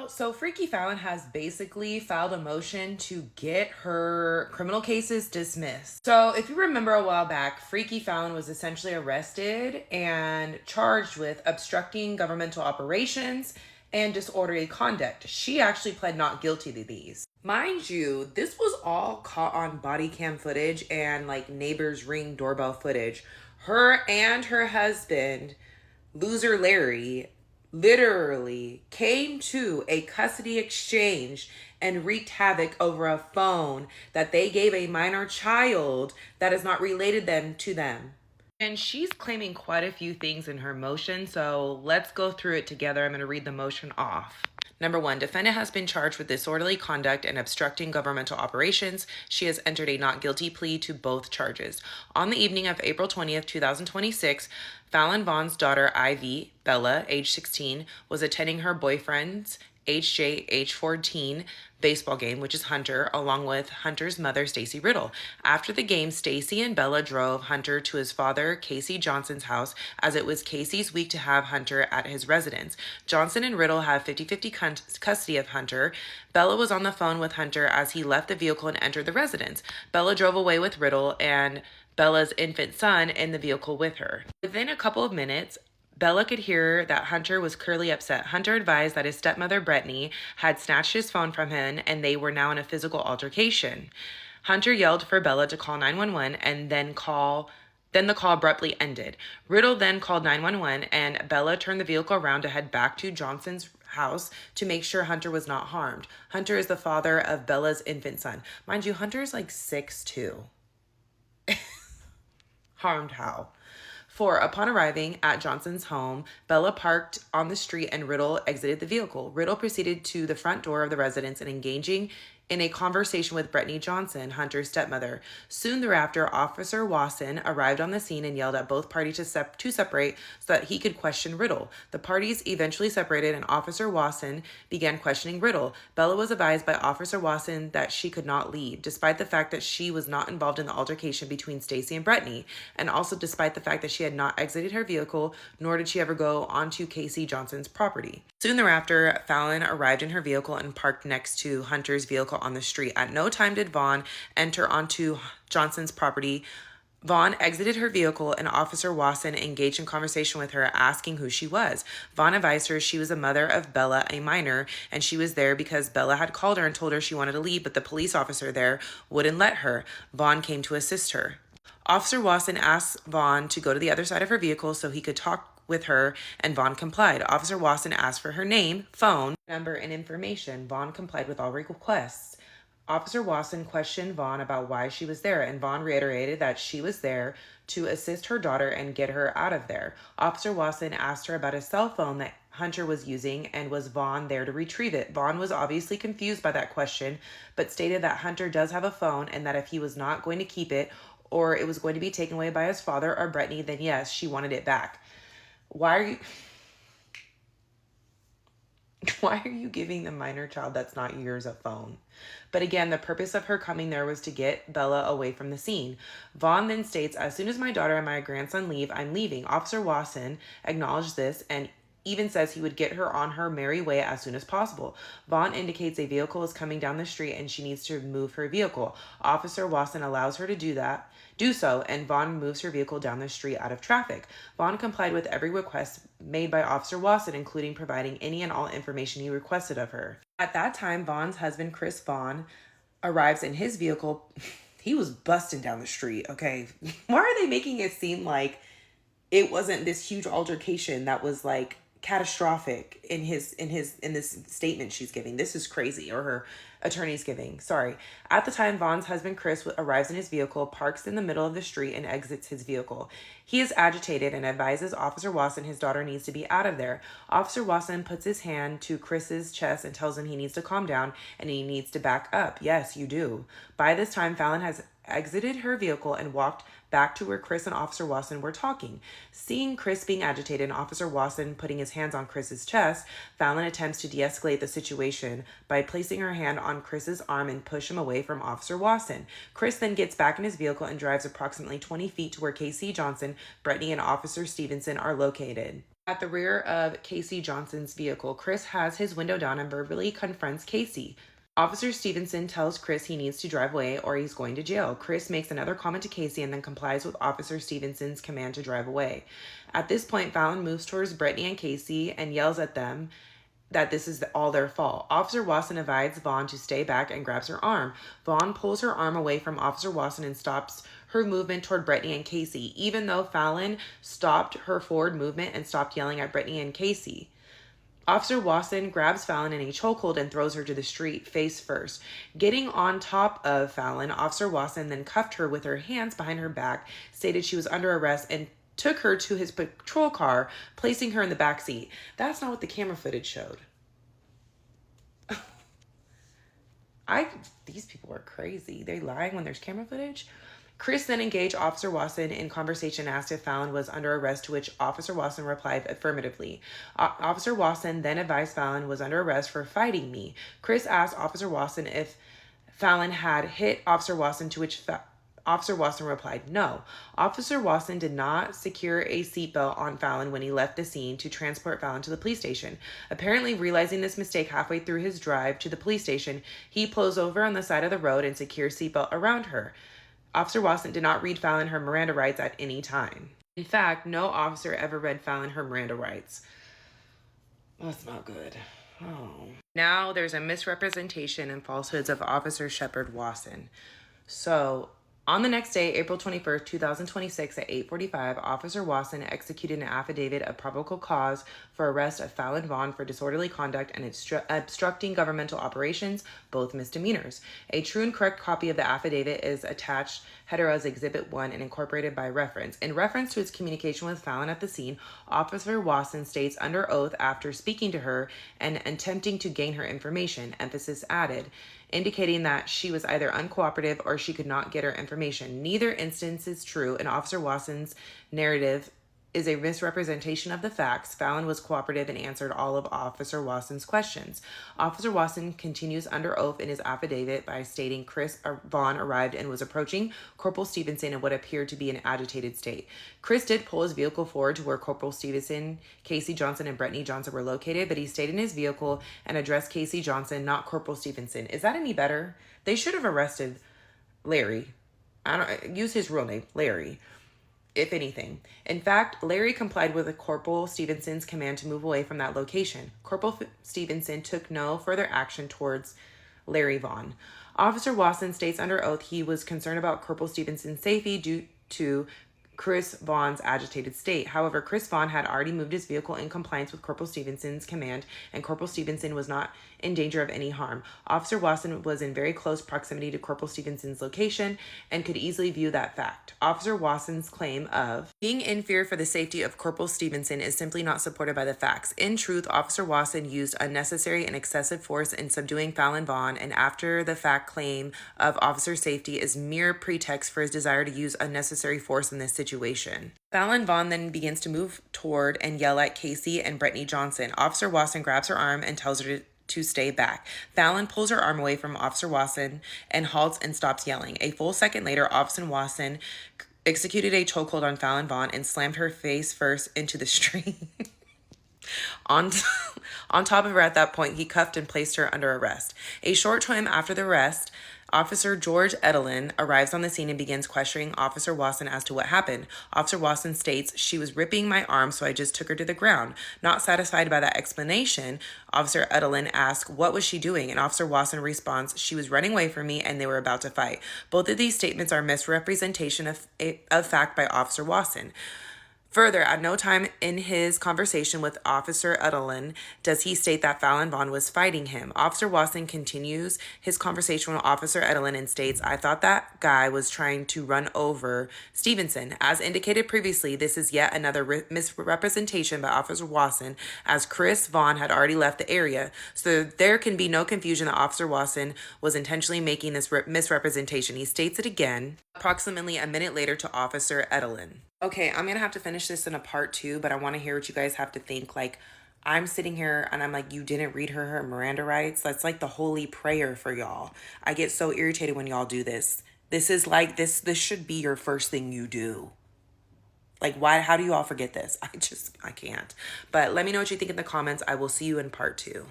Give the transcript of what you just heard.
So Freaky Fallon has basically filed a motion to get her criminal cases dismissed. So if you remember a while back, Freaky Fallon was essentially arrested and charged with obstructing governmental operations and disorderly conduct. She actually pled not guilty to these. Mind you, this was all caught on body cam footage and like neighbors' ring doorbell footage. Her and her husband, loser Larry, literally came to a custody exchange and wreaked havoc over a phone that they gave a minor child that is not related to them. And she's claiming quite a few things in her motion, so let's go through it together. I'm going to read the motion off. Number one, defendant has been charged with disorderly conduct and obstructing governmental operations. She has entered a not guilty plea to both charges. On the evening of April 20th, 2026, Fallon Vaughn's daughter, Ivy Bella, age 16, was attending her boyfriend's HJ, age 14, baseball game, which is Hunter, along with Hunter's mother, Stacy Riddle. After the game, Stacy and Bella drove Hunter to his father, Casey Johnson's house, as it was Casey's week to have Hunter at his residence. Johnson and Riddle have 50-50 custody of Hunter. Bella was on the phone with Hunter as he left the vehicle and entered the residence. Bella drove away with Riddle and Bella's infant son in the vehicle with her. Within a couple of minutes, Bella could hear that Hunter was clearly upset. Hunter advised that his stepmother, Brittany, had snatched his phone from him and they were now in a physical altercation. Hunter yelled for Bella to call 911 and then the call abruptly ended. Riddle then called 911 and Bella turned the vehicle around to head back to Johnson's house to make sure Hunter was not harmed. Hunter is the father of Bella's infant son. Mind you, Hunter is like 6'2". Harmed how? 4. Upon arriving at Johnson's home, Bella parked on the street and Riddle exited the vehicle. Riddle proceeded to the front door of the residence and engaging in a conversation with Brittany Johnson, Hunter's stepmother. Soon thereafter, Officer Wasson arrived on the scene and yelled at both parties to separate so that he could question Riddle. The parties eventually separated and Officer Wasson began questioning Riddle. Bella was advised by Officer Wasson that she could not leave, despite the fact that she was not involved in the altercation between Stacy and Brittany, and also despite the fact that she had not exited her vehicle, nor did she ever go onto Casey Johnson's property. Soon thereafter, Fallon arrived in her vehicle and parked next to Hunter's vehicle on the street. At no time did Vaughn enter onto Johnson's property. Vaughn exited her vehicle and Officer Wasson engaged in conversation with her, asking who she was. Vaughn advised her she was the mother of Bella, a minor, and she was there because Bella had called her and told her she wanted to leave, but the police officer there wouldn't let her. Vaughn came to assist her. Officer Wasson asked Vaughn to go to the other side of her vehicle so he could talk with her, and Vaughn complied. Officer Wasson asked for her name, phone number, and information. Vaughn complied with all requests. Officer Wasson questioned Vaughn about why she was there, and Vaughn reiterated that she was there to assist her daughter and get her out of there. Officer Wasson asked her about a cell phone that Hunter was using and was Vaughn there to retrieve it. Vaughn was obviously confused by that question, but stated that Hunter does have a phone and that if he was not going to keep it or it was going to be taken away by his father or Brittany, then yes, she wanted it back. Why are you giving the minor child that's not yours a phone? But again, the purpose of her coming there was to get Bella away from the scene. Vaughn then states, as soon as my daughter and my grandson leave, I'm leaving. Officer Wasson acknowledged this and even says he would get her on her merry way as soon as possible. Vaughn indicates a vehicle is coming down the street and she needs to move her vehicle. Officer Wasson allows her to do so, and Vaughn moves her vehicle down the street out of traffic. Vaughn complied with every request made by Officer Wasson, including providing any and all information he requested of her. At that time, Vaughn's husband, Chris Vaughn, arrives in his vehicle. He was busting down the street, okay? Why are they making it seem like it wasn't this huge altercation that was like catastrophic in this statement she's giving? This is crazy, or her attorney's giving. Sorry. At the time, Vaughn's husband, Chris, arrives in his vehicle, parks in the middle of the street, and exits his vehicle. He is agitated and advises Officer Wasson his daughter needs to be out of there. Officer Wasson puts his hand to Chris's chest and tells him he needs to calm down and he needs to back up. Yes, you do. By this time, Fallon has exited her vehicle and walked back to where Chris and Officer Wasson were talking. Seeing Chris being agitated and Officer Wasson putting his hands on Chris's chest, Fallon attempts to de-escalate the situation by placing her hand on Chris's arm and push him away from Officer Wasson. Chris then gets back in his vehicle and drives approximately 20 feet to where Casey Johnson, Brittany, and Officer Stevenson are located. At the rear of Casey Johnson's vehicle, Chris has his window down and verbally confronts Casey. Officer Stevenson tells Chris he needs to drive away or he's going to jail. Chris makes another comment to Casey and then complies with Officer Stevenson's command to drive away. At this point, Fallon moves towards Brittany and Casey and yells at them that this is all their fault. Officer Watson advises Vaughn to stay back and grabs her arm. Vaughn pulls her arm away from Officer Watson and stops her movement toward Brittany and Casey, even though Fallon stopped her forward movement and stopped yelling at Brittany and Casey. Officer Watson grabs Fallon in a chokehold and throws her to the street, face first. Getting on top of Fallon, Officer Watson then cuffed her with her hands behind her back, stated she was under arrest, and took her to his patrol car, placing her in the back seat. That's not what the camera footage showed. These people are crazy. They lying when there's camera footage. Chris then engaged Officer Watson in conversation, asked if Fallon was under arrest, to which Officer Watson replied affirmatively. Officer Watson then advised Fallon was under arrest for fighting me. Chris asked Officer Watson if Fallon had hit Officer Watson, to which Officer Watson replied no. Officer Watson did not secure a seatbelt on Fallon when he left the scene to transport Fallon to the police station. Apparently realizing this mistake halfway through his drive to the police station, he pulls over on the side of the road and secures seatbelt around her. Officer Watson did not read Fallon her Miranda rights at any time. In fact, no officer ever read Fallon her Miranda rights. That's not good. Oh. Now there's a misrepresentation and falsehoods of Officer Shepard Watson. So, on the next day, April 21st, 2026 at 8:45, Officer Watson executed an affidavit of probable cause for arrest of Fallon Vaughn for disorderly conduct and obstructing governmental operations, both misdemeanors. A true and correct copy of the affidavit is attached header as Exhibit 1 and incorporated by reference. In reference to his communication with Fallon at the scene, Officer Watson states under oath after speaking to her and attempting to gain her information, emphasis added, indicating that she was either uncooperative or she could not get her information. Neither instance is true, and Officer Watson's narrative is a misrepresentation of the facts. Fallon was cooperative and answered all of Officer Watson's questions. Officer Watson continues under oath in his affidavit by stating Chris Vaughn arrived and was approaching Corporal Stevenson in what appeared to be an agitated state. Chris did pull his vehicle forward to where Corporal Stevenson, Casey Johnson, and Brittany Johnson were located, but he stayed in his vehicle and addressed Casey Johnson, not Corporal Stevenson. Is that any better? They should have arrested Larry. I don't use his real name, Larry, if anything. In fact, Larry complied with Corporal Stevenson's command to move away from that location. Corporal Stevenson took no further action towards Larry Vaughn. Officer Watson states under oath he was concerned about Corporal Stevenson's safety due to Chris Vaughn's agitated state. However, Chris Vaughn had already moved his vehicle in compliance with Corporal Stevenson's command, and Corporal Stevenson was not in danger of any harm. Officer Watson was in very close proximity to Corporal Stevenson's location and could easily view that fact. Officer Watson's claim of being in fear for the safety of Corporal Stevenson is simply not supported by the facts. In truth, Officer Watson used unnecessary and excessive force in subduing Fallon Vaughn, and after the fact claim of officer safety is mere pretext for his desire to use unnecessary force in this situation. Fallon Vaughn then begins to move toward and yell at Casey and Brittany Johnson. Officer Watson grabs her arm and tells her to stay back. Fallon pulls her arm away from Officer Watson and halts and stops yelling. A full second later, Officer Watson executed a chokehold on Fallon Vaughn and slammed her face first into the street. On top of her at that point, he cuffed and placed her under arrest. A short time after the arrest, Officer George Edelin arrives on the scene and begins questioning Officer Watson as to what happened. Officer Watson states, "She was ripping my arm, so I just took her to the ground." Not satisfied by that explanation, Officer Edelin asks, "What was she doing?" And Officer Watson responds, "She was running away from me and they were about to fight." Both of these statements are misrepresentation of fact by Officer Watson. Further, at no time in his conversation with Officer Edelin does he state that Fallon Vaughn was fighting him. Officer Watson continues his conversation with Officer Edelin and states, "I thought that guy was trying to run over Stevenson." As indicated previously, this is yet another misrepresentation by Officer Watson, as Chris Vaughn had already left the area. So there can be no confusion that Officer Watson was intentionally making this misrepresentation. He states it again, approximately a minute later, to Officer Edelin. Okay, I'm gonna have to finish this in a part 2, but I want to hear what you guys have to think. Like, I'm sitting here and I'm like, you didn't read her Miranda rights? That's like the holy prayer for y'all. I get so irritated when y'all do this. This is like, this should be your first thing you do. Like, why, how do you all forget this? I can't. But let me know what you think in the comments. I will see you in part 2.